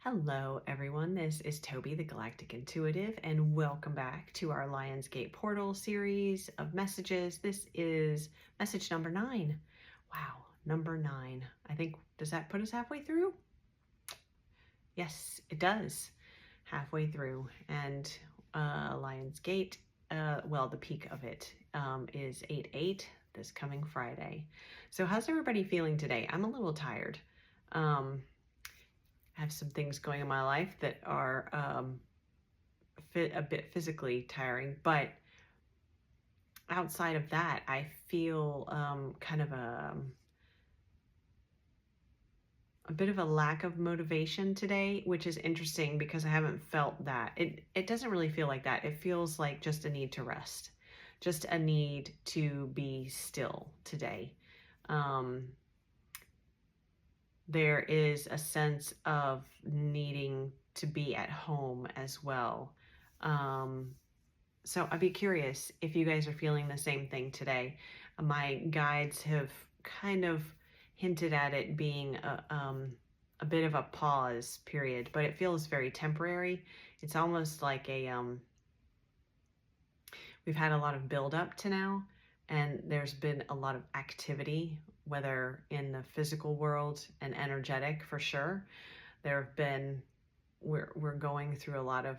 Hello, everyone. This is Toby, the Galactic Intuitive, and welcome back to our Lionsgate Portal series of messages. This is message number 9. Wow, number 9. I think, does that put us halfway through? Yes, it does. Halfway through. And Lionsgate, well, the peak of it is 8/8 this coming Friday. So how's everybody feeling today? I'm a little tired. I have some things going in my life that are a bit physically tiring, but outside of that, I feel kind of a bit of a lack of motivation today, which is interesting because I haven't felt that. It doesn't really feel like that. It feels like just a need to rest, just a need to be still today. There is a sense of needing to be at home as well. So I'd be curious if you guys are feeling the same thing today. My guides have kind of hinted at it being a bit of a pause period, but it feels very temporary. It's almost like we've had a lot of build up to now, and there's been a lot of activity, whether in the physical world and energetic for sure. There have been, we're going through a lot of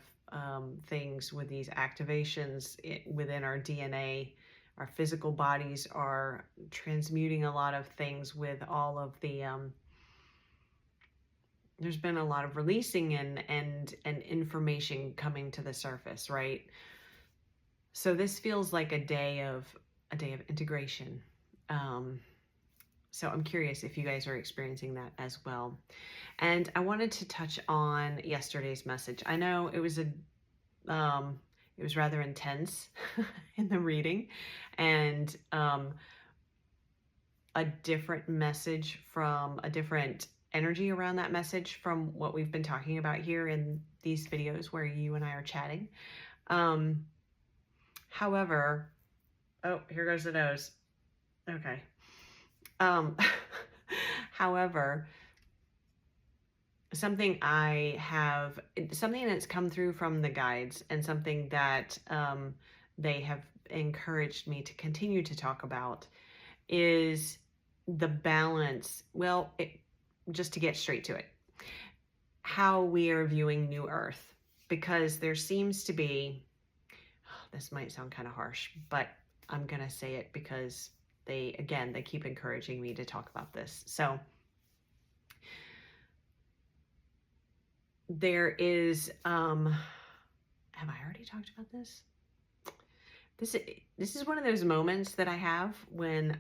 things with these activations within our DNA. Our physical bodies are transmuting a lot of things with all of the, there's been a lot of releasing and information coming to the surface, right? So this feels like a day of integration. So I'm curious if you guys are experiencing that as well. And I wanted to touch on yesterday's message. I know it was rather intense in the reading, and a different message from a different energy around that message from what we've been talking about here in these videos where you and I are chatting. However, oh, here goes the nose. Okay. However, something that's come through from the guides and something that they have encouraged me to continue to talk about is the balance. Well, just to get straight to it, how we are viewing New Earth, because there seems to be, this might sound kind of harsh, but I'm going to say it because they keep encouraging me to talk about this. So there is, have I already talked about this? This is one of those moments that I have when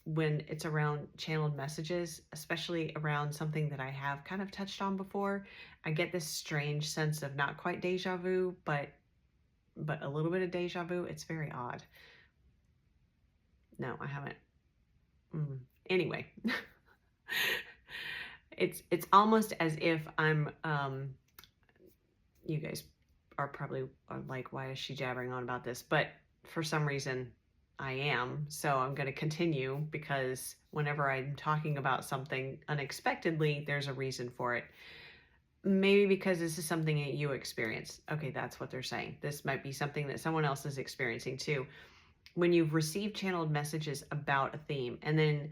it's around channeled messages, especially around something that I have kind of touched on before. I get this strange sense of not quite deja vu, but a little bit of deja vu. It's very odd. No, I haven't. Anyway, it's almost as if I'm, you guys are probably like, why is she jabbering on about this? But for some reason I am. So I'm going to continue, because whenever I'm talking about something unexpectedly, there's a reason for it. Maybe because this is something that you experience. Okay, that's what they're saying. This might be something that someone else is experiencing too. When you've received channeled messages about a theme, and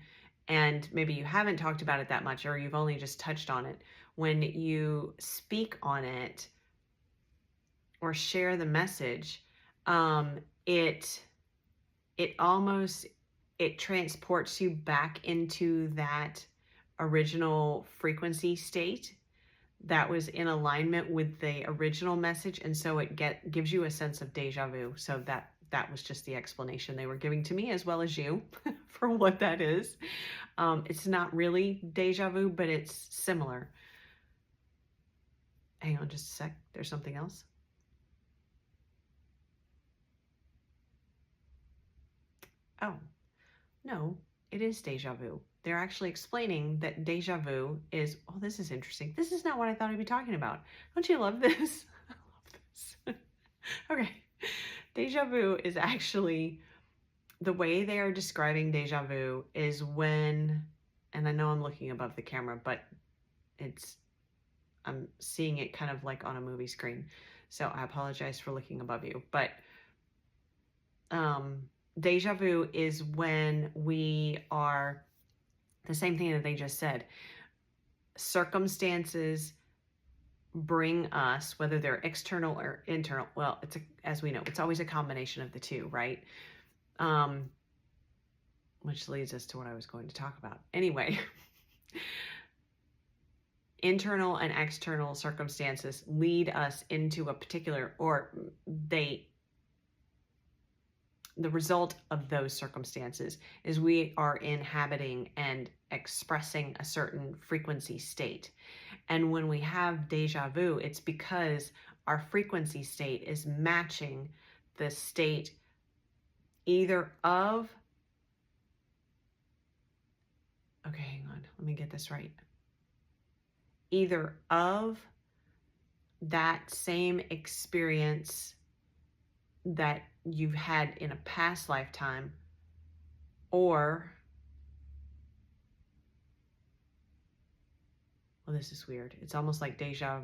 maybe you haven't talked about it that much, or you've only just touched on it, when you speak on it or share the message, it transports you back into that original frequency state that was in alignment with the original message, and so it gives you a sense of deja vu. So that was just the explanation they were giving to me, as well as you, for what that is. It's not really deja vu, but it's similar. Hang on just a sec. There's something else. Oh, no, it is deja vu. They're actually explaining that deja vu is, oh, this is interesting. This is not what I thought I'd be talking about. Don't you love this? I love this. Okay. Deja vu is actually, the way they are describing deja vu is when, and I know I'm looking above the camera, but I'm seeing it kind of like on a movie screen. So I apologize for looking above you. But deja vu is when we are, the same thing that they just said, circumstances bring us, whether they're external or internal, well, as we know, it's always a combination of the two, right? Which leads us to what I was going to talk about. Anyway, internal and external circumstances lead us into a particular, or the result of those circumstances is we are inhabiting and expressing a certain frequency state. And when we have deja vu, it's because our frequency state is matching the state either of, okay, hang on, let me get this right. Either of that same experience that you've had in a past lifetime, or, well, this is weird. It's almost like deja.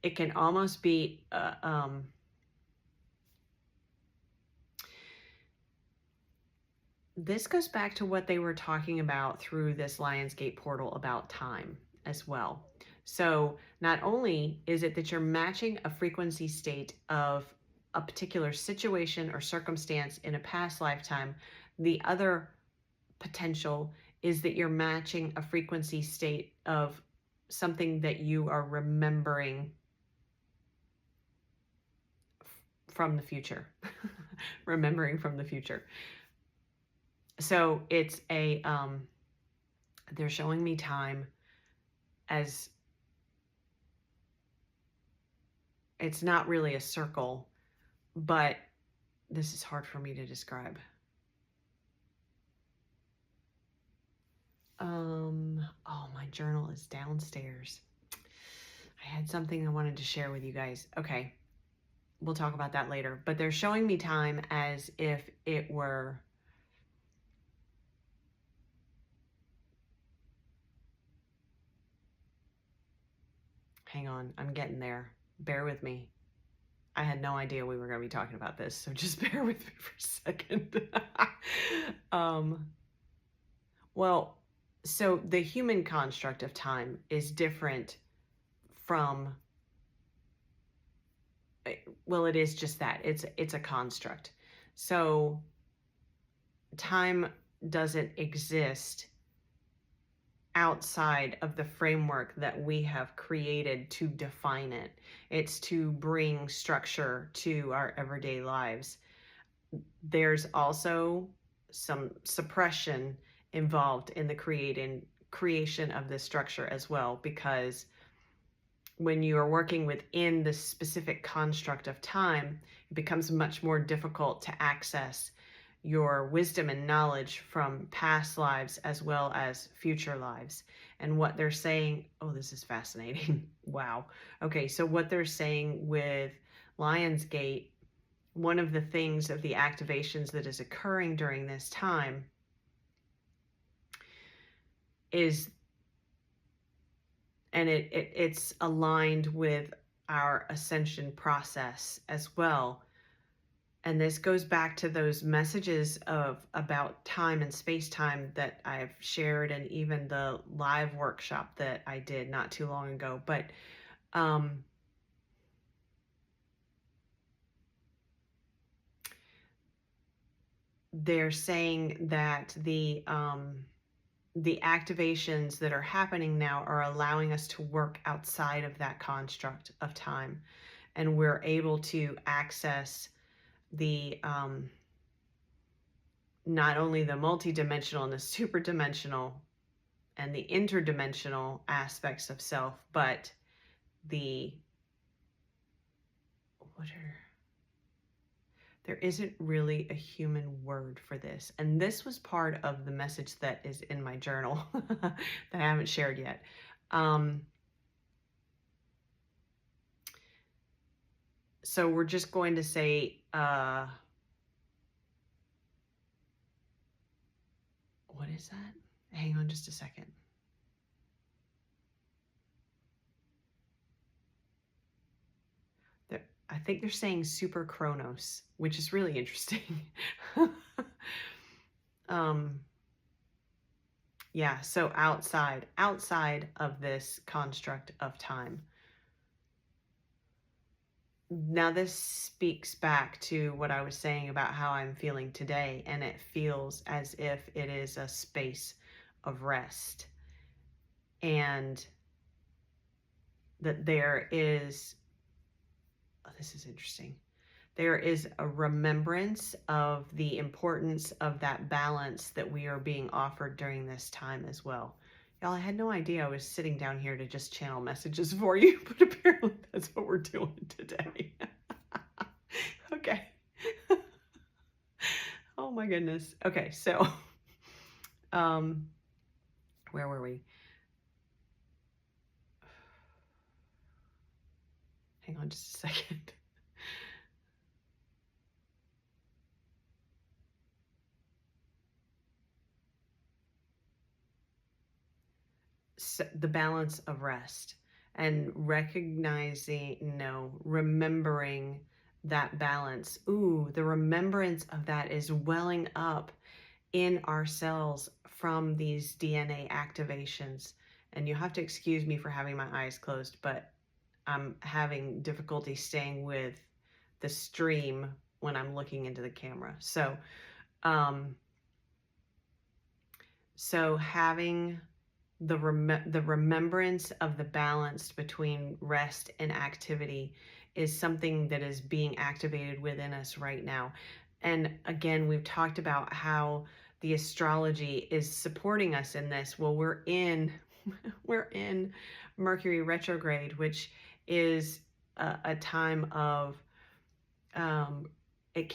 It can almost be, this goes back to what they were talking about through this Lionsgate portal about time as well. So not only is it that you're matching a frequency state of a particular situation or circumstance in a past lifetime, the other potential is that you're matching a frequency state of something that you are remembering from the future. Remembering from the future. So it's a, they're showing me time as, it's not really a circle, but this is hard for me to describe. Oh, my journal is downstairs. I had something I wanted to share with you guys. Okay, we'll talk about that later. But they're showing me time as if it were, hang on, I'm getting there. Bear with me. I had no idea we were going to be talking about this, so just bear with me for a second. Well, so the human construct of time is different from, well, it is just that. It's a construct. So time doesn't exist outside of the framework that we have created to define it. It's to bring structure to our everyday lives. There's also some suppression involved in the creation of this structure as well, because when you are working within the specific construct of time, it becomes much more difficult to access your wisdom and knowledge from past lives as well as future lives. And what they're saying, oh, this is fascinating. Wow. Okay, so what they're saying with Lionsgate, one of the things of the activations that is occurring during this time is, and it's aligned with our ascension process as well. And this goes back to those messages about time and space-time that I've shared, and even the live workshop that I did not too long ago. But they're saying that the activations that are happening now are allowing us to work outside of that construct of time, and we're able to access the not only the multidimensional and the superdimensional and the interdimensional aspects of self, but there isn't really a human word for this. And this was part of the message that is in my journal that I haven't shared yet. So we're just going to say, what is that? Hang on just a second. think they're saying super Chronos, which is really interesting. Yeah, so outside of this construct of time. Now, this speaks back to what I was saying about how I'm feeling today, and it feels as if it is a space of rest, and that there is, oh, this is interesting, there is a remembrance of the importance of that balance that we are being offered during this time as well. Y'all, I had no idea I was sitting down here to just channel messages for you, but apparently that's what we're doing today. Okay. Oh my goodness. Okay, so where were we? Hang on just a second. So the balance of rest and remembering that balance. Ooh, the remembrance of that is welling up in our cells from these DNA activations. And you have to excuse me for having my eyes closed, but I'm having difficulty staying with the stream when I'm looking into the camera. So having the remembrance of the balance between rest and activity is something that is being activated within us right now. And again, we've talked about how the astrology is supporting us in this. Well, we're in Mercury retrograde, which is a time of, it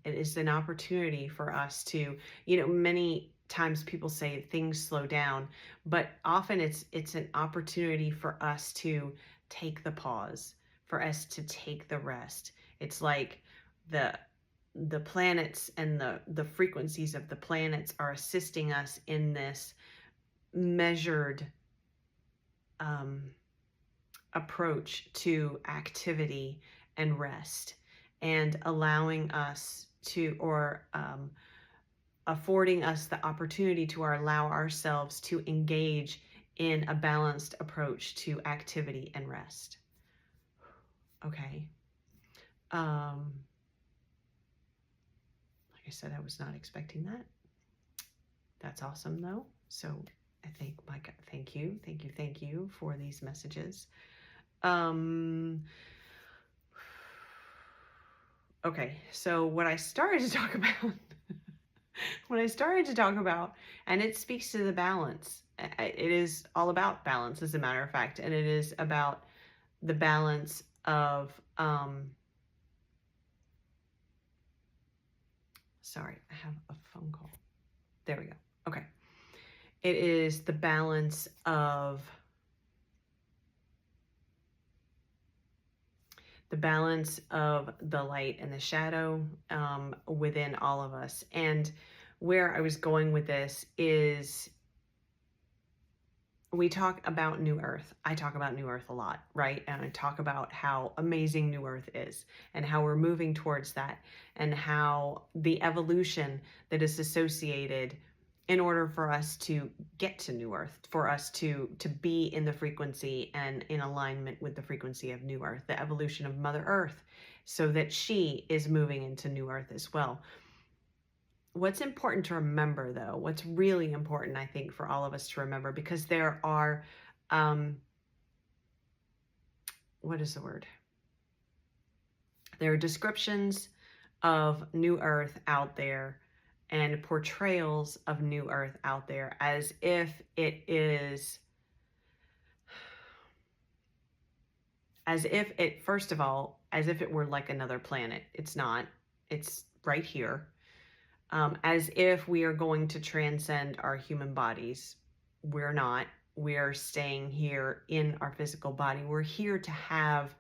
is an opportunity for us to, many times people say things slow down, but often it's an opportunity for us to take the pause, for us to take the rest. It's like the planets and the frequencies of the planets are assisting us in this measured approach to activity and rest, and allowing us to, or affording us the opportunity to allow ourselves to engage in a balanced approach to activity and rest. Okay. Like I said, I was not expecting that. That's awesome though. So I think, Micah, thank you for these messages. Okay, so what I started to talk about, and it speaks to the balance. It is all about balance, as a matter of fact, and it is about the balance of, sorry, I have a phone call. There we go. Okay. It is the balance of the light and the shadow within all of us. And where I was going with this is, we talk about New Earth. I talk about New Earth a lot, right? And I talk about how amazing New Earth is and how we're moving towards that, and how the evolution that is associated in order for us to get to New Earth, for us to be in the frequency and in alignment with the frequency of New Earth, the evolution of Mother Earth, so that she is moving into New Earth as well. What's important to remember, though, what's really important, I think, for all of us to remember, because there are, what is the word? There are descriptions of New Earth out there and portrayals of New Earth out there as if it is, first of all, as if it were like another planet. It's not. It's right here. As if we are going to transcend our human bodies. We're not. We are staying here in our physical body. We're here to have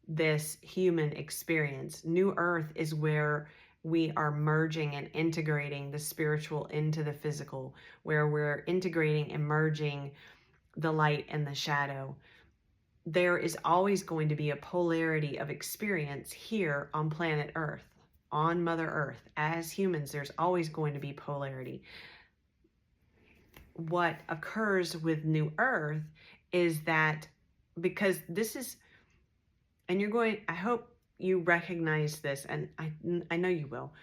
this human experience. New Earth is where we are merging and integrating the spiritual into the physical, where we're integrating and merging the light and the shadow. there is always going to be a polarity of experience here on planet Earth, on Mother Earth. As humans, there's always going to be polarity. What occurs with New Earth is that, because this is, and you're going, I hope you recognize this, and I know you will,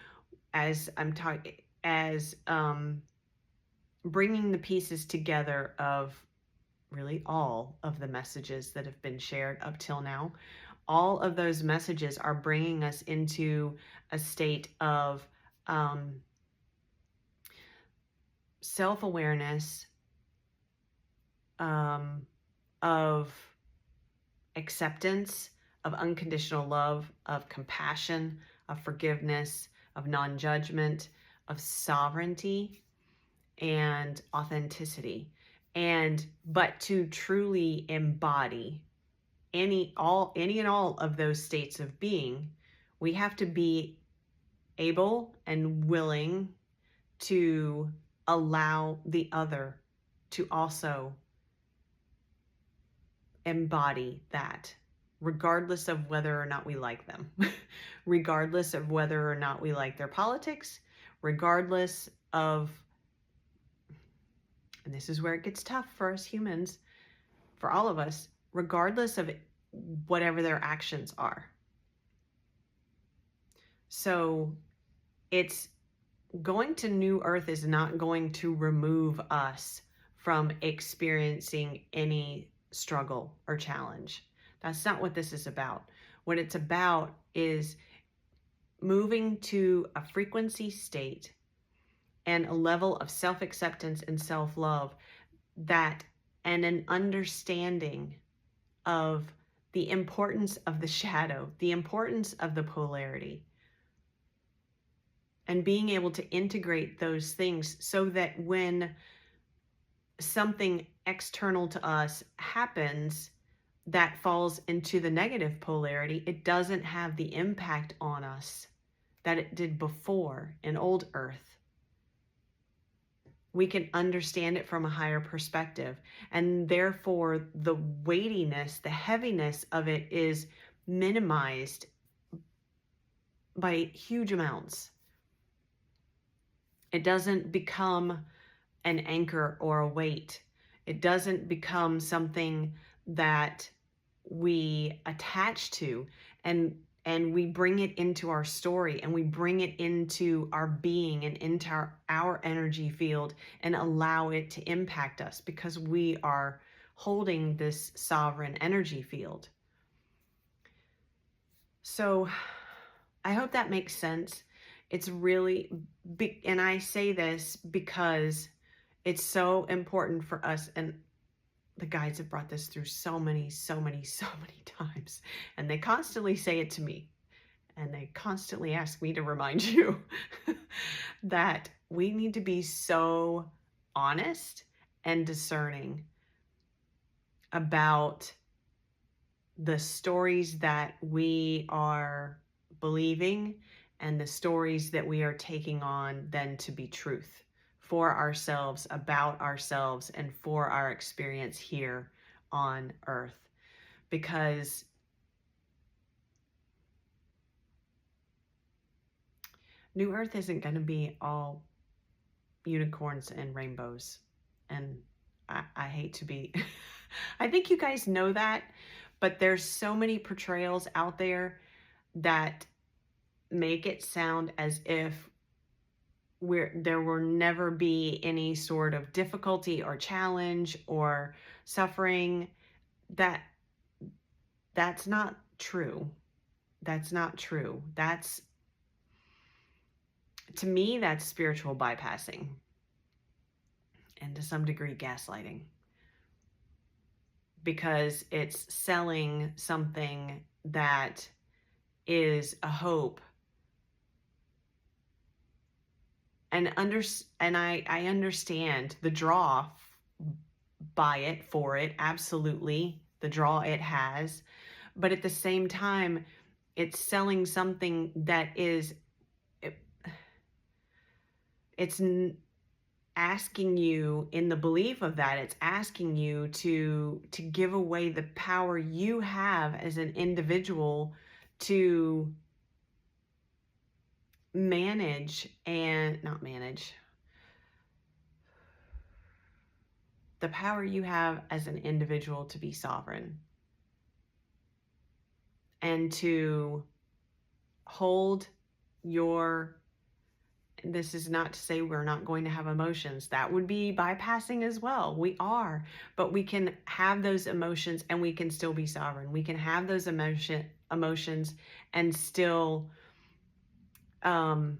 as I'm talking, as bringing the pieces together of really all of the messages that have been shared up till now. All of those messages are bringing us into a state of self-awareness, of acceptance, of unconditional love, of compassion, of forgiveness, of non-judgment, of sovereignty, and authenticity. But to truly embody any and all of those states of being, we have to be able and willing to allow the other to also embody that, regardless of whether or not we like them, regardless of whether or not we like their politics, regardless of, and this is where it gets tough for us humans, for all of us, regardless of whatever their actions are. So it's going to New Earth is not going to remove us from experiencing any struggle or challenge. That's not what this is about. What it's about is moving to a frequency state and a level of self-acceptance and self-love, that, and an understanding of the importance of the shadow, the importance of the polarity, and being able to integrate those things so that when something external to us happens that falls into the negative polarity, it doesn't have the impact on us that it did before in old Earth. We can understand it from a higher perspective, and therefore the weightiness, the heaviness of it is minimized by huge amounts. It doesn't become an anchor or a weight. It doesn't become something that we attach to, and we bring it into our story, and we bring it into our being and into our energy field, and allow it to impact us, because we are holding this sovereign energy field. So I hope that makes sense. It's really big, and I say this because it's so important for us, and the guides have brought this through so many times, and they constantly say it to me, and they constantly ask me to remind you that we need to be so honest and discerning about the stories that we are believing and the stories that we are taking on then to be truth for ourselves, about ourselves, and for our experience here on Earth. Because New Earth isn't going to be all unicorns and rainbows. And I hate to be, I think you guys know that, but there's so many portrayals out there that make it sound as if there will never be any sort of difficulty or challenge or suffering. That's not true. That's not true. That's, to me, that's spiritual bypassing, and to some degree gaslighting, because it's selling something that is a hope. And I understand the draw by it, for it, absolutely, the draw it has, but at the same time, it's selling something that is, it's asking you, in the belief of that, it's asking you to give away the power you have as an individual to manage, and not manage, the power you have as an individual to be sovereign and to hold your, this is not to say we're not going to have emotions. That would be bypassing as well. We are, but we can have those emotions and we can still be sovereign. We can have those emotions and still, I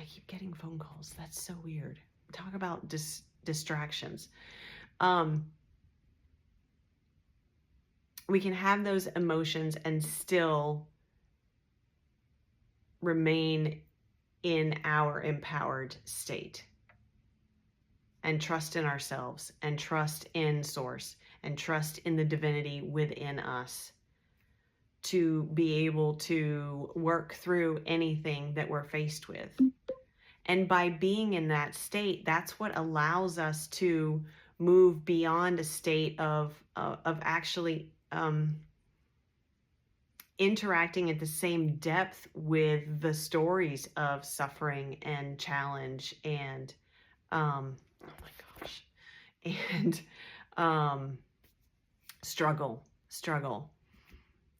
keep getting phone calls. That's so weird. Talk about distractions. We can have those emotions and still remain in our empowered state and trust in ourselves and trust in source and trust in the divinity within us to be able to work through anything that we're faced with. And by being in that state, that's what allows us to move beyond a state of actually interacting at the same depth with the stories of suffering and challenge and oh my gosh, and struggle.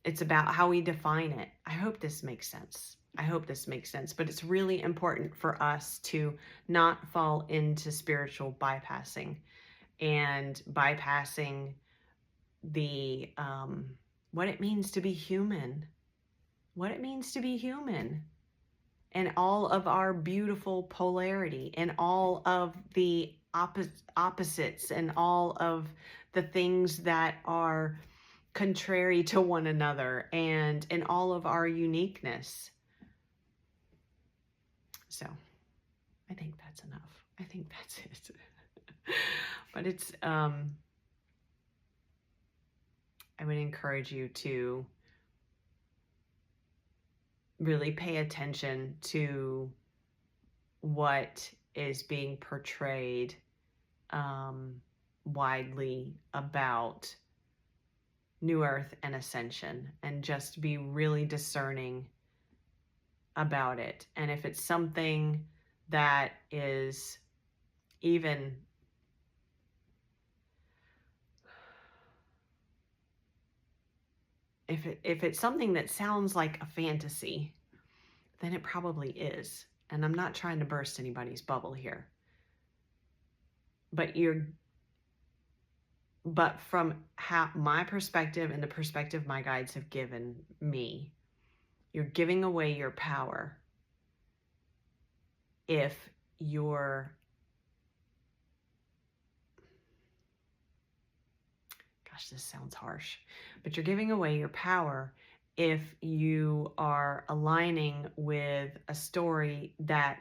It's about how we define it. I hope this makes sense. But it's really important for us to not fall into spiritual bypassing and bypassing the what it means to be human, and all of our beautiful polarity and all of the opposites and all of the things that are contrary to one another, and all of our uniqueness. So I think that's enough. I think that's it. But it's I would encourage you to really pay attention to what is being portrayed widely about New Earth and Ascension, and just be really discerning about it. And if it's something that is even if it's something that sounds like a fantasy, then it probably is. And I'm not trying to burst anybody's bubble here. But from how my perspective and the perspective my guides have given me, you're giving away your power if you're, gosh, this sounds harsh, but you're giving away your power if you are aligning with a story that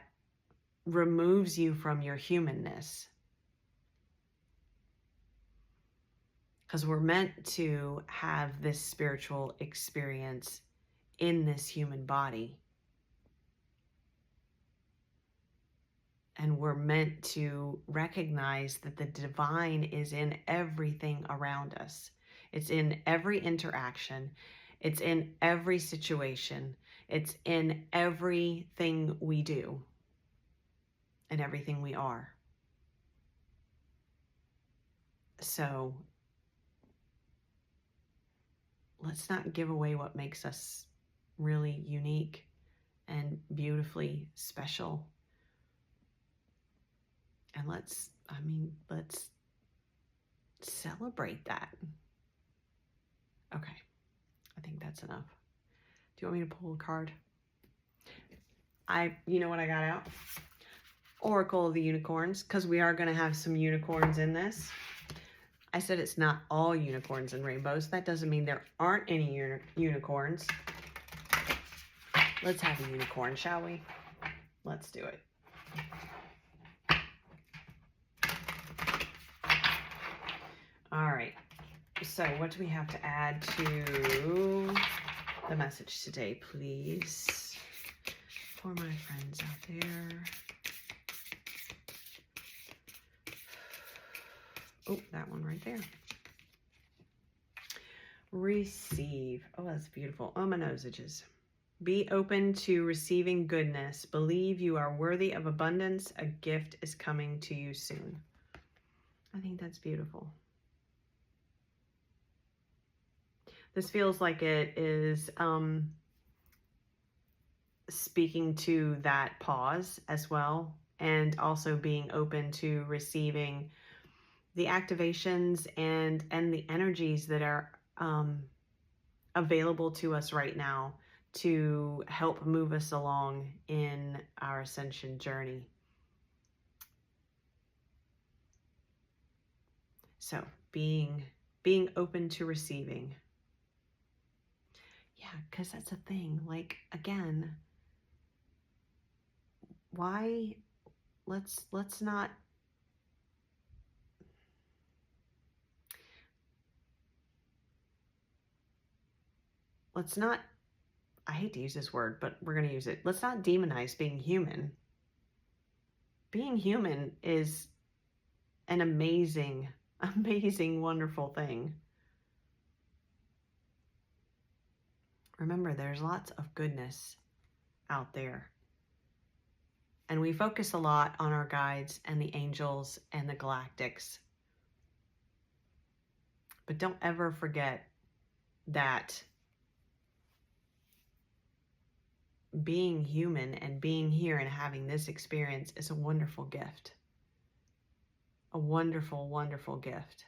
removes you from your humanness. Because we're meant to have this spiritual experience in this human body. And we're meant to recognize that the divine is in everything around us. It's in every interaction. It's in every situation. It's in everything we do and everything we are. So let's not give away what makes us really unique and beautifully special. And let's celebrate that. Okay, I think that's enough. Do you want me to pull a card? You know what I got out? Oracle of the Unicorns, because we are going to have some unicorns in this. I said it's not all unicorns and rainbows. That doesn't mean there aren't any unicorns. Let's have a unicorn, shall we? Let's do it. All right. So what do we have to add to the message today, please? For my friends out there. Oh, that one right there. Receive. Oh, that's beautiful. Oh, my nose itches. Be open to receiving goodness. Believe you are worthy of abundance. A gift is coming to you soon. I think that's beautiful. This feels like it is speaking to that pause as well, and also being open to receiving the activations and the energies that are available to us right now to help move us along in our ascension journey. So being open to receiving. Yeah, because that's a thing. Like, again, why let's not I hate to use this word, but we're going to use it. Let's not demonize being human. Being human is an amazing, amazing, wonderful thing. Remember, there's lots of goodness out there. And we focus a lot on our guides and the angels and the galactics. But don't ever forget that being human and being here and having this experience is a wonderful gift. A wonderful, wonderful gift.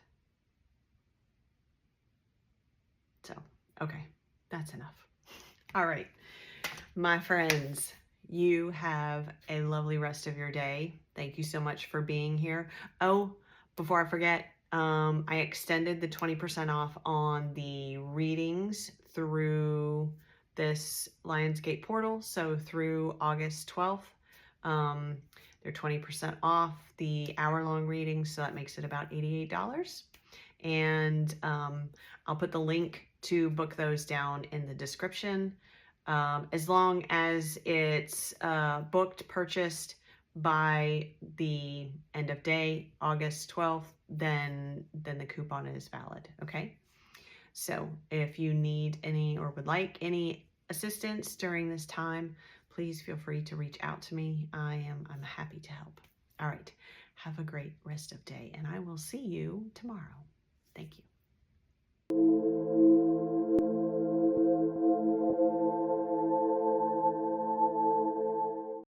So, okay, that's enough. All right, my friends, you have a lovely rest of your day. Thank you so much for being here. Oh, before I forget, I extended the 20% off on the readings through this Lionsgate portal. So through August 12th, they're 20% off the hour-long readings. So that makes it about $88. And I'll put the link to book those down in the description. As long as it's booked, purchased by the end of day, August 12th, then the coupon is valid. Okay. So if you need any or would like any assistance during this time, please feel free to reach out to me. I'm happy to help. All right. Have a great rest of day, and I will see you tomorrow. Thank you.